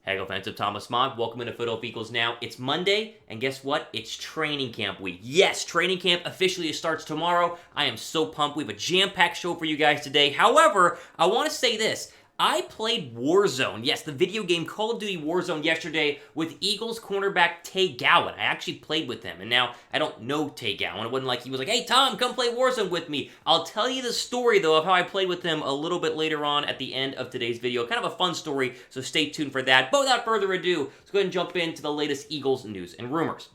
Hey, offensive Thomas Mott. Welcome into Philadelphia Eagles Now. It's Monday, and guess what? It's training camp week. Yes, training camp officially starts tomorrow. I am so pumped. We have a jam-packed show for you guys today. However, I want to say this. I played Warzone, yes, the video game Call of Duty Warzone yesterday with Eagles cornerback Tay Gowan. I actually played with him, and now I don't know Tay Gowan. It wasn't like he was like, hey, Tom, come play Warzone with me. I'll tell you the story, though, of how I played with him a little bit later on at the end of today's video. Kind of a fun story, so stay tuned for that. But without further ado, let's go ahead and jump into the latest Eagles news and rumors.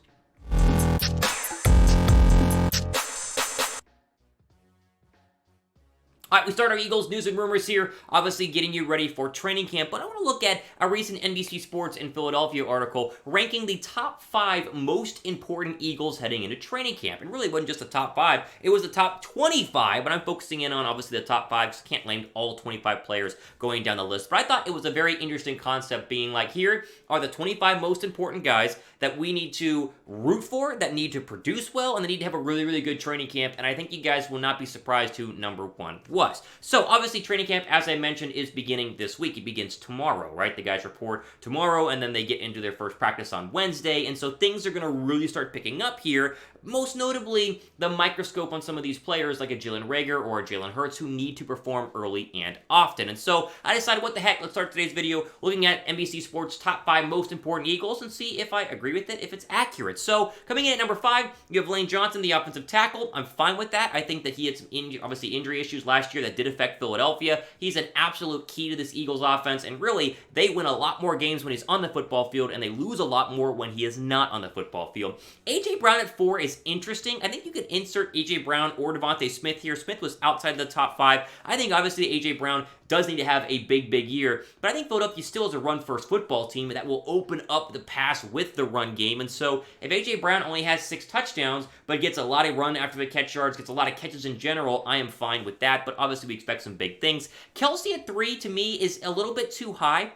All right, we start our Eagles news and rumors here, obviously getting you ready for training camp, but I want to look at a recent NBC Sports in Philadelphia article ranking the top 5 most important Eagles heading into training camp. And really, it wasn't just the top 5, it was the top 25, but I'm focusing in on, obviously, the top 5, because I can't name all 25 players going down the list. But I thought it was a very interesting concept, being like, here are the 25 most important guys that we need to root for, that need to produce well, and they need to have a really, really good training camp, and I think you guys will not be surprised who number 1 was. So, obviously, training camp, as I mentioned, is beginning this week. It begins tomorrow, right? The guys report tomorrow, and then they get into their first practice on Wednesday, and so things are going to really start picking up here. Most notably, the microscope on some of these players, like a Jalen or a Jalen Hurts, who need to perform early and often. And so, I decided, what the heck, let's start today's video looking at NBC Sports' top 5 most important Eagles and see if I agree with it, if it's accurate. So, coming in at number 5, you have Lane Johnson, the offensive tackle. I'm fine with that. I think that he had some, obviously, injury issues last year that did affect Philadelphia. He's an absolute key to this Eagles offense, and really, they win a lot more games when he's on the football field, and they lose a lot more when he is not on the football field. A.J. Brown at 4 is interesting. I think you could insert A.J. Brown or Devontae Smith here. Smith was outside the top 5. I think, obviously, A.J. Brown does need to have a big, big year, but I think Philadelphia still is a run-first football team that will open up the pass with the run game, and so if A.J. Brown only has 6 touchdowns, but gets a lot of run after the catch yards, gets a lot of catches in general, I am fine with that, but obviously we expect some big things. Kelsey at 3, to me, is a little bit too high.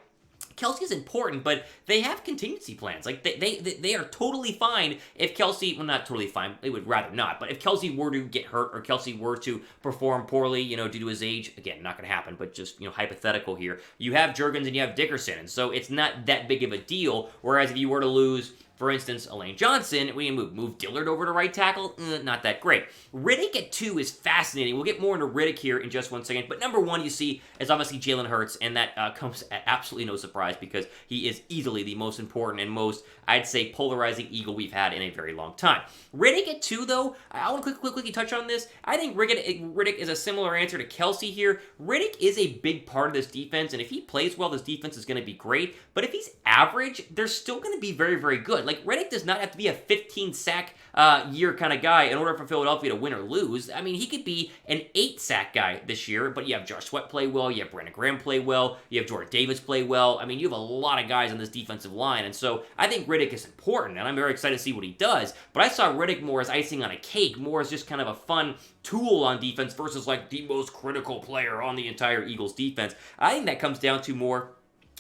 Kelsey is important, but they have contingency plans. Like, they are totally fine if Kelsey, well, not totally fine, they would rather not, but if Kelsey were to get hurt or Kelsey were to perform poorly, due to his age, again, not going to happen, but just, hypothetical here, you have Juergens and you have Dickerson, and so it's not that big of a deal, whereas if you were to lose, for instance, Lane Johnson, we can move Dillard over to right tackle, not that great. Reddick at 2 is fascinating. We'll get more into Reddick here in just one second, but number 1 you see is obviously Jalen Hurts, and that comes at absolutely no surprise because he is easily the most important and most, I'd say, polarizing Eagle we've had in a very long time. Reddick at 2, though, I want to quickly touch on this. I think Reddick is a similar answer to Kelsey here. Reddick is a big part of this defense, and if he plays well, this defense is going to be great, but if he's average, they're still going to be very, very good. Like, Reddick does not have to be a 15-sack year kind of guy in order for Philadelphia to win or lose. I mean, he could be an 8-sack guy this year, but you have Josh Sweat play well, you have Brandon Graham play well, you have Jordan Davis play well. I mean, you have a lot of guys on this defensive line, and so I think Reddick is important, and I'm very excited to see what he does, but I saw Reddick more as icing on a cake, more as just kind of a fun tool on defense versus, like, the most critical player on the entire Eagles defense. I think that comes down to more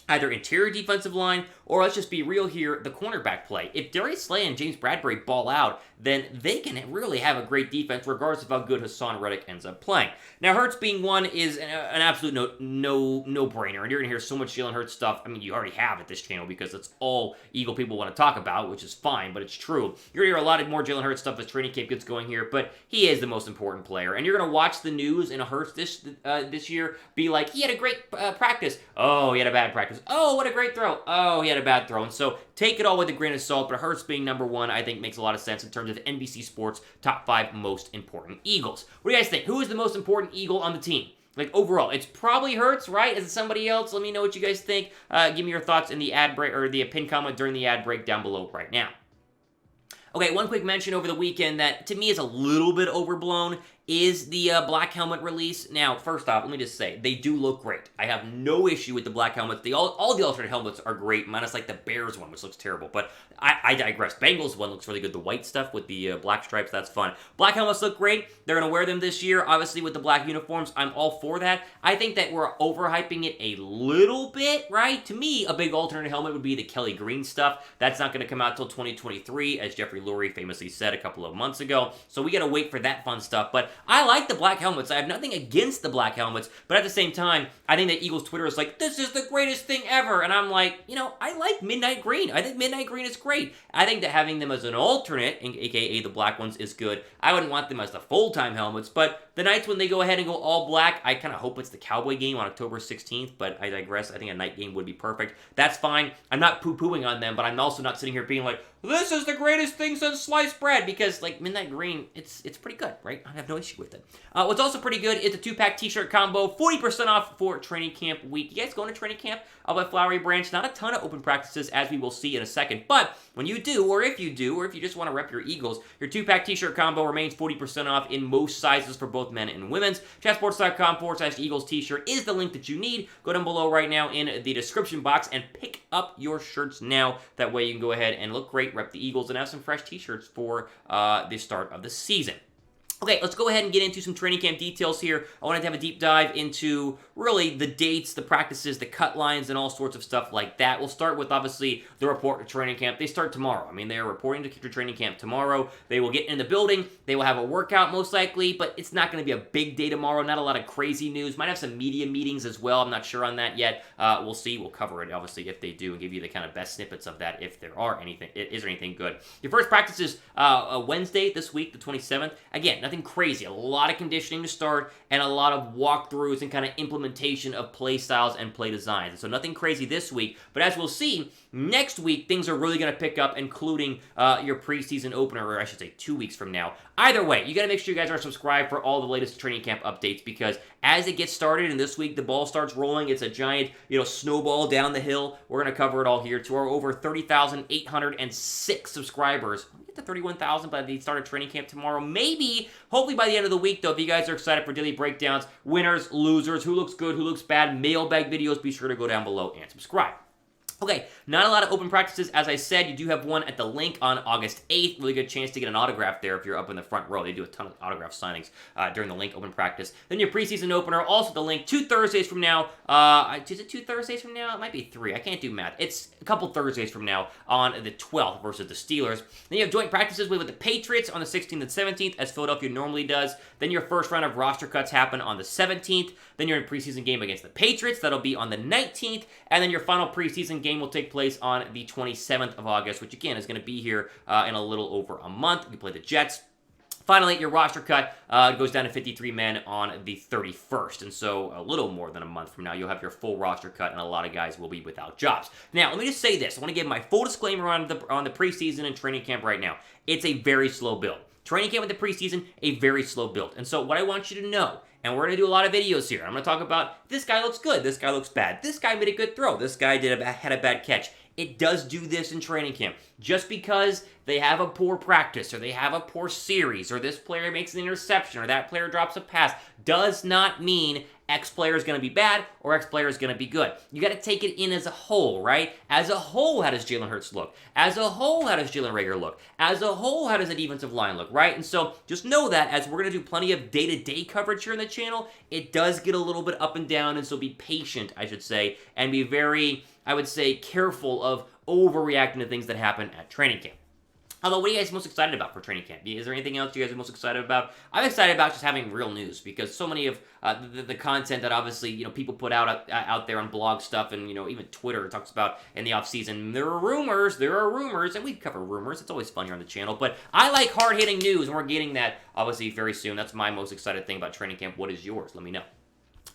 either interior defensive line, or let's just be real here, the cornerback play. If Darius Slay and James Bradbury ball out, then they can really have a great defense regardless of how good Haason Reddick ends up playing. Now, Hurts being 1 is an absolute no-brainer, and you're going to hear so much Jalen Hurts stuff. I mean, you already have at this channel because that's all Eagle people want to talk about, which is fine, but it's true. You're going to hear a lot more Jalen Hurts stuff as training camp gets going here, but he is the most important player, and you're going to watch the news in a Hurts this year be like, he had a great practice. Oh, he had a bad practice. Oh, what a great throw. Oh, he had a bad throw. And so take it all with a grain of salt, but Hurts being number 1, I think, makes a lot of sense in terms of NBC Sports' top 5 most important Eagles. What do you guys think? Who is the most important Eagle on the team? Like, overall, it's probably Hurts, right? Is it somebody else? Let me know what you guys think. Give me your thoughts in the ad break, or the pin comment during the ad break down below right now. Okay, one quick mention over the weekend that, to me, is a little bit overblown is the black helmet release. Now, first off, let me just say, they do look great. I have no issue with the black helmets. All the alternate helmets are great, minus like the Bears one, which looks terrible. But I digress. Bengals one looks really good. The white stuff with the black stripes, that's fun. Black helmets look great. They're going to wear them this year, obviously, with the black uniforms. I'm all for that. I think that we're overhyping it a little bit, right? To me, a big alternate helmet would be the Kelly Green stuff. That's not going to come out till 2023, as Jeffrey Lurie famously said a couple of months ago. So we got to wait for that fun stuff. But I like the black helmets. I have nothing against the black helmets, but at the same time, I think that Eagles Twitter is like, this is the greatest thing ever, and I'm like, I like midnight green. I think midnight green is great. I think that having them as an alternate, aka the black ones, is good. I wouldn't want them as the full-time helmets, but the nights when they go ahead and go all black, I kind of hope it's the Cowboy game on October 16th, but I digress. I think a night game would be perfect. That's fine. I'm not poo-pooing on them, but I'm also not sitting here being like, this is the greatest thing since sliced bread, because like midnight green, it's pretty good, right? I have no issue with it. What's also pretty good is a 2-pack t-shirt combo, 40% off for training camp week. You guys going to training camp up at Flowery Branch? Not a ton of open practices, as we will see in a second, but when you do, or if you just want to rep your Eagles, your 2-pack t-shirt combo remains 40% off in most sizes for both men and women's. Chatsports.com/Eagles t-shirt is the link that you need. Go down below right now in the description box and pick up your shirts now. That way you can go ahead and look great, rep the Eagles, and have some fresh t-shirts for the start of the season. Okay, let's go ahead and get into some training camp details here. I wanted to have a deep dive into, really, the dates, the practices, the cut lines, and all sorts of stuff like that. We'll start with, obviously, the report to training camp. They start tomorrow. I mean, they are reporting to training camp tomorrow. They will get in the building. They will have a workout, most likely, but it's not going to be a big day tomorrow. Not a lot of crazy news. Might have some media meetings as well. I'm not sure on that yet. We'll see. We'll cover it, obviously, if they do, and give you the kind of best snippets of that, if there are anything. Is there anything good? Your first practice is Wednesday this week, the 27th. Again, nothing crazy. A lot of conditioning to start, and a lot of walkthroughs and kind of implementation of play styles and play designs. And so nothing crazy this week, but as we'll see, next week, things are really going to pick up, including your preseason opener, or I should say 2 weeks from now. Either way, you got to make sure you guys are subscribed for all the latest training camp updates, because as it gets started, and this week the ball starts rolling, it's a giant, snowball down the hill. We're going to cover it all here to our over 30,806 subscribers. We'll get to 31,000 by the start of training camp tomorrow. Maybe, hopefully by the end of the week, though, if you guys are excited for daily breakdowns, winners, losers, who looks good, who looks bad, mailbag videos, be sure to go down below and subscribe. Okay, not a lot of open practices. As I said, you do have one at the link on August 8th. Really good chance to get an autograph there if you're up in the front row. They do a ton of autograph signings during the link open practice. Then your preseason opener, also the link, 2 Thursdays from now. Is it 2 Thursdays from now? It might be 3. I can't do math. It's a couple Thursdays from now on the 12th versus the Steelers. Then you have joint practices with the Patriots on the 16th and 17th, as Philadelphia normally does. Then your first round of roster cuts happen on the 17th. Then your preseason game against the Patriots. That'll be on the 19th. And then your final preseason game will take place on the 27th of August, which again is going to be here in a little over a month. You play the Jets. Finally, your roster cut goes down to 53 men on the 31st, and so a little more than a month from now, you'll have your full roster cut, and a lot of guys will be without jobs. Now, let me just say this. I want to give my full disclaimer on the preseason and training camp right now. It's a very slow build. Training camp with the preseason, a very slow build. And so what I want you to know, and we're going to do a lot of videos here. I'm going to talk about this guy looks good, this guy looks bad, this guy made a good throw, this guy had a bad catch. It does do this in training camp. Just because they have a poor practice, or they have a poor series, or this player makes an interception, or that player drops a pass, does not mean X player is going to be bad, or X player is going to be good. You got to take it in as a whole, right? As a whole, how does Jalen Hurts look? As a whole, how does Jalen Reagor look? As a whole, how does the defensive line look, right? And so, just know that, as we're going to do plenty of day-to-day coverage here on the channel, it does get a little bit up and down, and so be patient, I should say, and be very, I would say, careful of overreacting to things that happen at training camp. Although, what are you guys most excited about for training camp? Is there anything else you guys are most excited about? I'm excited about just having real news, because so many of the content that obviously people put out there on blog stuff, and even Twitter talks about in the off season. There are rumors, and we cover rumors. It's always fun here on the channel, but I like hard hitting news, and we're getting that obviously very soon. That's my most excited thing about training camp. What is yours? Let me know.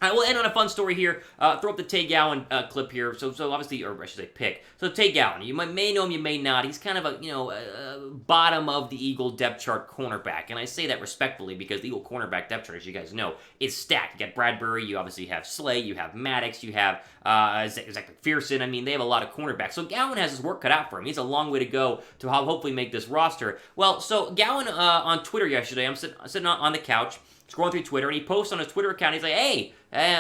All right, we'll end on a fun story here. Throw up the Tay Gowan clip here. So obviously, or I should say pick. So Tay Gowan, you may know him, you may not. He's kind of a bottom of the Eagle depth chart cornerback, and I say that respectfully because the Eagle cornerback depth chart, as you guys know, is stacked. You got Bradbury, you obviously have Slay, you have Maddox, you have Zach McPherson. I mean, they have a lot of cornerbacks. So Gowan has his work cut out for him. He's a long way to go to hopefully make this roster. Well, so Gowan on Twitter yesterday, I'm sitting on the couch, scrolling through Twitter, and he posts on his Twitter account, he's like, hey,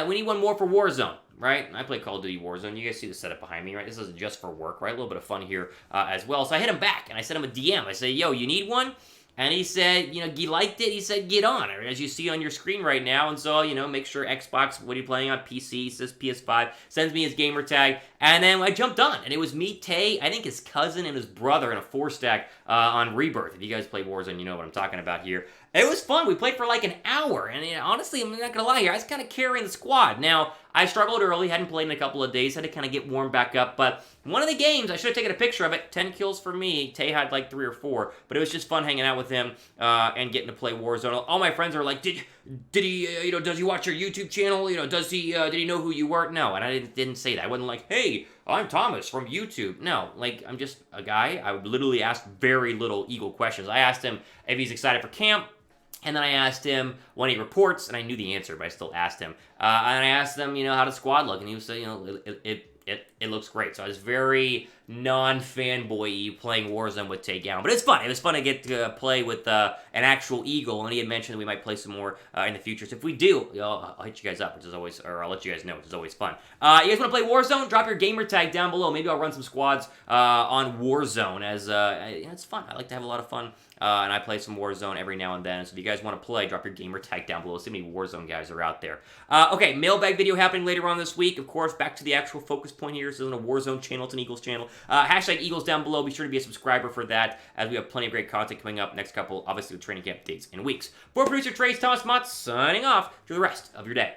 we need one more for Warzone, right? I play Call of Duty Warzone. You guys see the setup behind me, right? This isn't just for work, right? A little bit of fun here as well. So I hit him back, and I sent him a DM. I say, yo, you need one? And he said, he liked it. He said, get on, as you see on your screen right now. And so, make sure Xbox, what are you playing on? PC, he says PS5, sends me his gamer tag. And then I jumped on, and it was me, Tay, I think his cousin and his brother in a 4-stack on Rebirth. If you guys play Warzone, you know what I'm talking about here. It was fun. We played for like an hour, and honestly, I'm not going to lie here, I was kind of carrying the squad. Now, I struggled early, hadn't played in a couple of days, had to kind of get warmed back up, but one of the games, I should have taken a picture of it, 10 kills for me, Tay had like 3 or 4, but it was just fun hanging out with him and getting to play Warzone. All my friends are like, did he, does he watch your YouTube channel? Does he, did he know who you were? No, and I didn't say that. I wasn't like, hey, I'm Thomas from YouTube. No, like, I'm just a guy. I would literally ask very little Eagle questions. I asked him if he's excited for camp, and then I asked him when he reports, and I knew the answer, but I still asked him. And I asked him, how does squad look? And he was saying, it looks great. So I was very non-fanboy playing Warzone with Tay Gowan. But it's fun. It was fun to get to play with an actual Eagle, and he had mentioned that we might play some more in the future. So if we do, I'll hit you guys up, which is always, or I'll let you guys know, which is always fun. You guys want to play Warzone? Drop your gamer tag down below. Maybe I'll run some squads on Warzone, as it's fun. I like to have a lot of fun. And I play some Warzone every now and then. So if you guys want to play, drop your gamer tag down below. See how many Warzone guys are out there. Okay, mailbag video happening later on this week. Of course, back to the actual focus point here. This isn't a Warzone channel, it's an Eagles channel. Hashtag Eagles down below. Be sure to be a subscriber for that, as we have plenty of great content coming up next couple, obviously, with training camp dates in weeks. For producer Trace, Thomas Mott signing off. Enjoy the rest of your day.